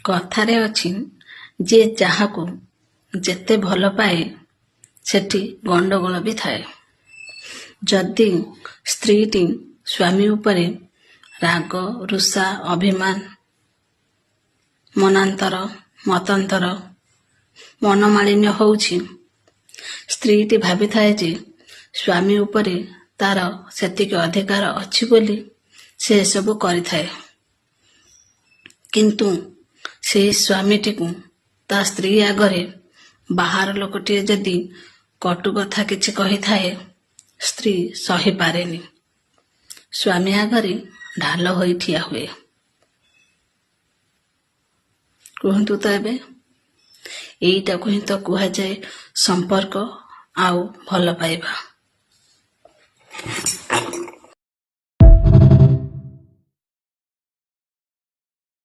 କଥାରେ ଅଛି, ଯିଏ ଯାହାକୁ ଯେତେ ଭଲ ପାଏ ସେଠି ଗଣ୍ଡଗୋଳ ବି ଥାଏ। ଯଦି ସ୍ତ୍ରୀଟି ସ୍ୱାମୀ ଉପରେ ରାଗ, ରୁଷା, ଅଭିମାନ, ମତାନ୍ତର, ମନମାଳିନ୍ୟ ହେଉଛି, ସ୍ତ୍ରୀଟି ଭାବିଥାଏ ଯେ ସ୍ୱାମୀ ଉପରେ ତାର ସେତିକି ଅଧିକାର ଅଛି ବୋଲି ସେ ଏସବୁ କରିଥାଏ। କିନ୍ତୁ ସେହି ସ୍ୱାମୀଟିକୁ ତା ସ୍ତ୍ରୀ ଆଗରେ ବାହାର ଲୋକଟିଏ ଯଦି କଟୁ କଥା କିଛି କହିଥାଏ, ସ୍ତ୍ରୀ ସହିପାରେନି, ସ୍ୱାମୀ ଆଗରେ ଢାଲ ହୋଇ ଠିଆ ହୁଏ। କୁହନ୍ତୁ ତ ଏବେ, ଏଇଟାକୁ ହିଁ ତ କୁହାଯାଏ ସମ୍ପର୍କ ଆଉ ଭଲ ପାଇବା।